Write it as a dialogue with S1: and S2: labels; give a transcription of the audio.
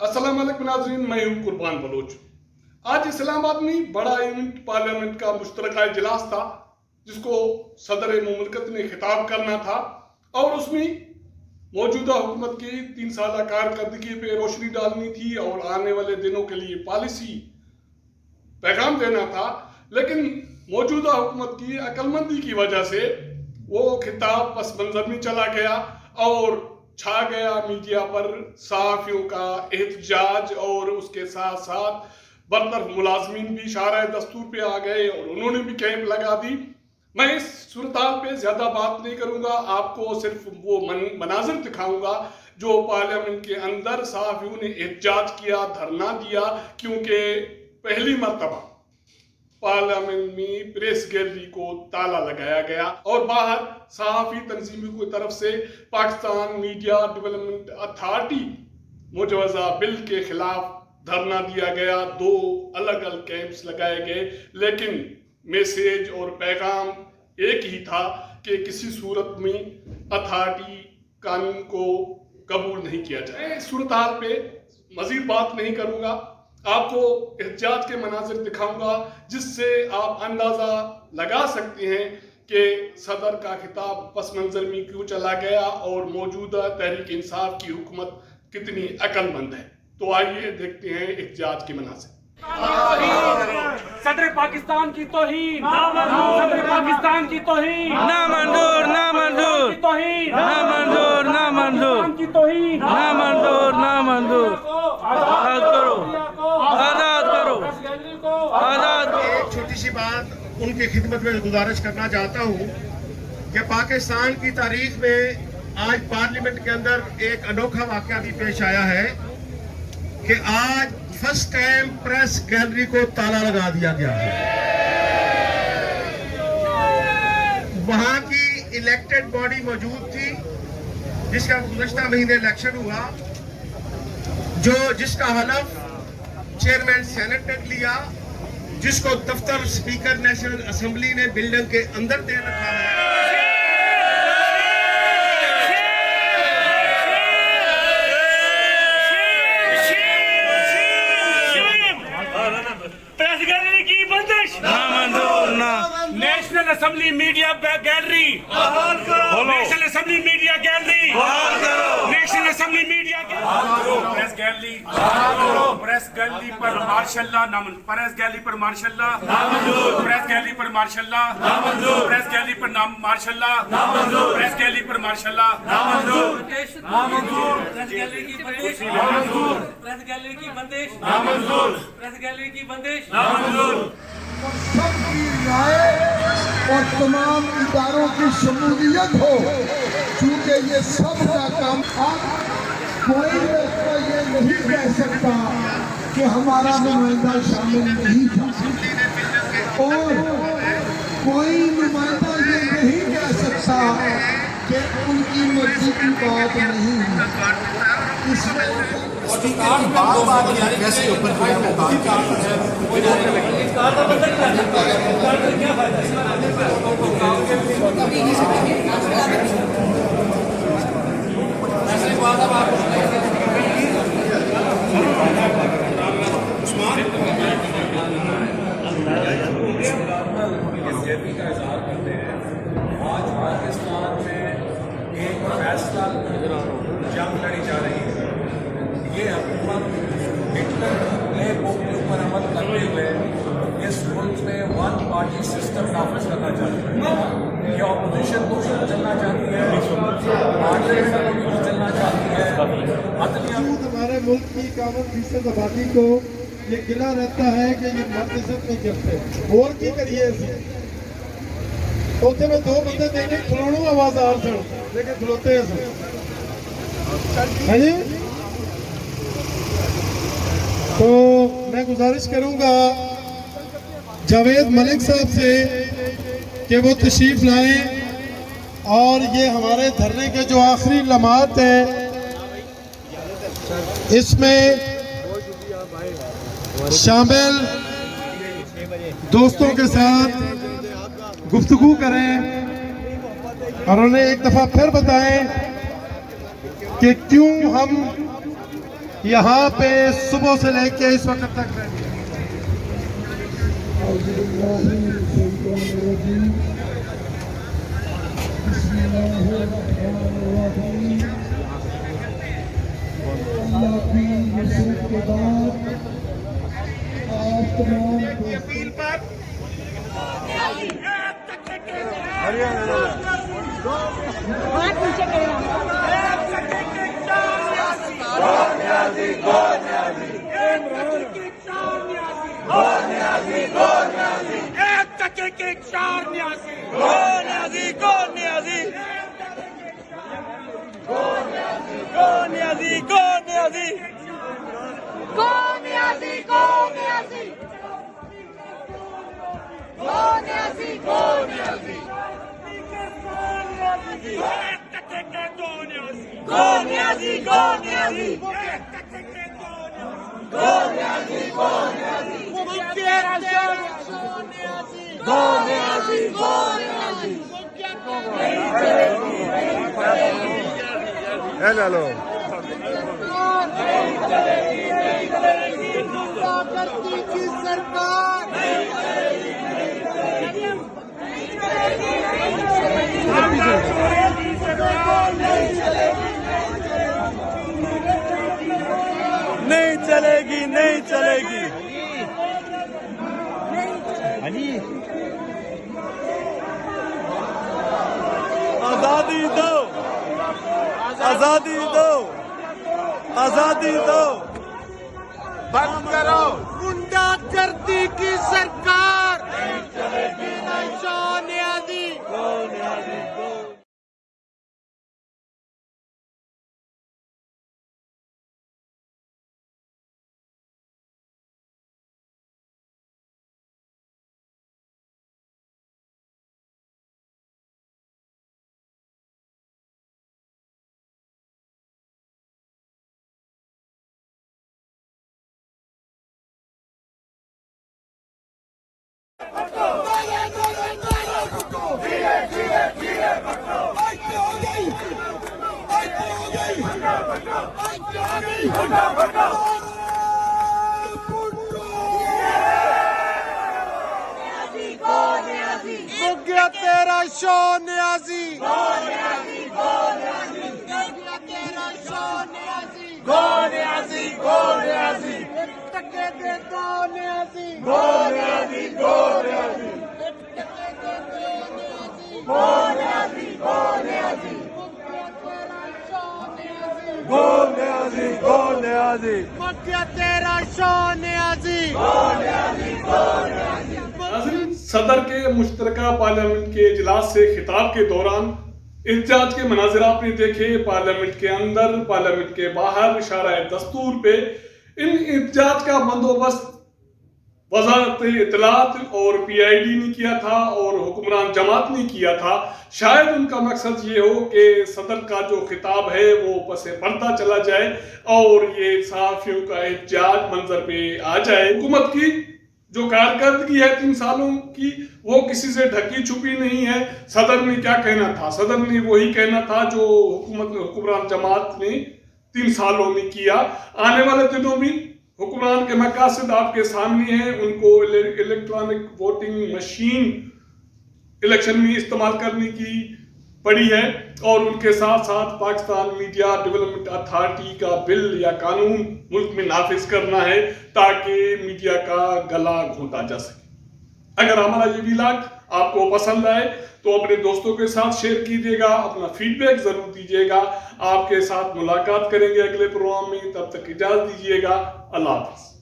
S1: अस्सलाम वालेकुम नाज़रीन, मैं हूं कुर्बान बलोच। आज इस्लामाबाद में बड़ा इवेंट पार्लियामेंट का मुश्तरका इजलास था जिसको सदर मुमलकत ने खिताब करना था और उसमें मौजूदा हुकूमत की 3 साल कारकर्दगी पे रोशनी डालनी थी और आने वाले दिनों के लिए पॉलिसी पैगाम देना था। लेकिन मौजूदा हुकूमत की अक्लमंदी की वजह से वो खिताब पस मंजर में चला गया और छा गया मीडिया पर सहाफ़ियों का एहतजाज और उसके साथ साथ बरतरफ मुलाजमीन भी शारा दस्तूर पे आ गए और उन्होंने भी कैंप लगा दी। मैं इस सूरताल पे ज्यादा बात नहीं करूंगा, आपको सिर्फ वो मनाजिर दिखाऊंगा जो पार्लियामेंट के अंदर सहाफ़ियों ने एहतजाज किया, धरना दिया, क्योंकि पहली मर्तबा पार्लियामेंट में प्रेस गैलरी को ताला लगाया गया और बाहर सहाफ़ी तंजीमों की तरफ से पाकिस्तान मीडिया डेवलपमेंट अथॉरिटी मुजवजा बिल के खिलाफ धरना दिया गया। 2 अलग अलग कैंप्स लगाए गए, लेकिन मैसेज और पैगाम एक ही था कि किसी सूरत में अथॉरिटी कानून को कबूल नहीं किया जाए। सूरत हाल पे मजीद बात नहीं करूंगा, आपको एहतजाज के मनाजिर दिखाऊंगा जिससे आप अंदाजा लगा सकते हैं कि सदर का खिताब पस मंजर में क्यों चला गया और मौजूदा तहरीक इंसाफ की हुकूमत कितनी अक्लमंद है। तो आइए देखते हैं एहतजाज के मनाजिर।
S2: सदर पाकिस्तान की तौहीन, सदर पाकिस्तान की तौहीन,
S3: ना मंजूर, ना मंजूर,
S2: तौहीन,
S3: ना मंजूर, ना मंजूर,
S2: की तौहीन,
S3: ना मंजूर, ना मंजूर। आजाद करो, आजाद करो, आजाद करो।
S4: एक छोटी सी बात उनकी खिदमत में गुजारिश करना चाहता हूँ कि पाकिस्तान की तारीख में आज पार्लियामेंट के अंदर एक अनोखा वाकया भी पेश आया है कि आज फर्स्ट टाइम प्रेस गैलरी को ताला लगा दिया गया है। वहां की इलेक्टेड बॉडी मौजूद थी जिसका गुज़श्ता महीने इलेक्शन हुआ, जिसका हलफ चेयरमैन सेनेट ने लिया, जिसको दफ्तर स्पीकर नेशनल असेंबली ने बिल्डिंग के अंदर दे रखा है।
S2: प्रेस गैलरी की बंदिश,
S3: ना मंजूर, ना।
S2: National assembly media gallery, national assembly media gallery, national assembly media press gallery, press gallery पर मार्शल्लाह नामन, प्रेस गैलरी पर मार्शल्लाह नामंजूर, प्रेस गैलरी पर मार्शल्लाह नामंजूर, प्रेस गैलरी पर नाम मार्शल्लाह नामंजूर, प्रेस गैलरी पर मार्शल्लाह नामंजूर, नामंजूर, प्रेस गैलरी की बंदिश नामंजूर, प्रेस गैलरी की बंदिश नामंजूर, प्रेस गैलरी की बंदिश नामंजूर।
S5: सबकी राय और तमाम इदारों की शमूलियत हो, क्योंकि ये सब का काम था। कोई तो ये नहीं कह सकता कि हमारा नुमाइंदा शामिल नहीं था और कोई नुमाइंदा ये नहीं कह सकता कि उनकी मर्जी की बात नहीं है। इसमें
S6: का इजहार करते हैं। आज पाकिस्तान में एक फैसला जंग लड़ी जा रही है। ये हुकूमत हिटलर प्ले बुक के ऊपर अमल करते हुए इस मुल्क में 1 पार्टी सिस्टम नाफिज करना चाहती है। ये ऑपोजिशन को चलना चाहती है, पार्लियामेंट को चलना चाहती है।
S5: हमारे मुल्क की 51% आबादी को ये गिला रहता है कि ये मर्द नहीं करते और की करिए उत्थे में 2 बंदे देने खिलौनों आवाजार सन लेकिन खिलोते है जी। तो मैं गुजारिश करूंगा जावेद मलिक साहब से कि वो तशरीफ लाएं और ये हमारे धरने के जो आखिरी लम्हात हैं इसमें शामिल दोस्तों के साथ गुफ्तगू करें और उन्हें एक दफा फिर बताएं कि क्यों हम
S4: यहाँ पे सुबह से लेके इस वक्त तक रहती है। अपील पर हेलो
S5: करती की सरकार
S3: नहीं चलेगी, नहीं चलेगी। आजादी दो, आजादी दो, आजादी दो। बंद करो
S5: गुंडागर्दी की सरकार सोनिया दी। तेरा शो न्याजी टके दे दो न्याजी तेरा शो न्याजी।
S1: नाज़रीन, सदर के मुश्तरका पार्लियामेंट के इजलास से खिताब के दौरान एहतजाज के मनाजिर आपने देखे। पार्लियामेंट के अंदर, पार्लियामेंट के बाहर इशारा दस्तूर पे इन एहतजाज का बंदोबस्त वजारत इत्तलात और PID ने किया था और हुक्मरान जमात ने किया था। शायद उनका मकसद ये हो कि सदर का जो खिताब है वो पसे पर्दा चला जाए और ये सहाफ़ियों का एहतजाज मंजर पे आ जाए। हुकूमत की जो कारकर्दगी है 3 सालों की, वो किसी से ढकी छुपी नहीं है। सदर ने क्या कहना था? सदर ने वही कहना था जो हुक्मरान जमात ने 3 सालों में किया। आने वाले दिनों में हुक्मरान के मकासद आपके सामने हैं। उनको इलेक्ट्रॉनिक वोटिंग मशीन इलेक्शन में इस्तेमाल करने की पड़ी है और उनके साथ साथ पाकिस्तान मीडिया डेवलपमेंट अथॉरिटी का बिल या कानून मुल्क में नाफिज करना है ताकि मीडिया का गला घोंटा जा सके। अगर हमारा ये व्लॉग आपको पसंद आए तो अपने दोस्तों के साथ शेयर कीजिएगा, अपना फीडबैक जरूर दीजिएगा। आपके साथ मुलाकात करेंगे अगले प्रोग्राम में, तब तक इजाजत दीजिएगा। अल्लाह हाफिज।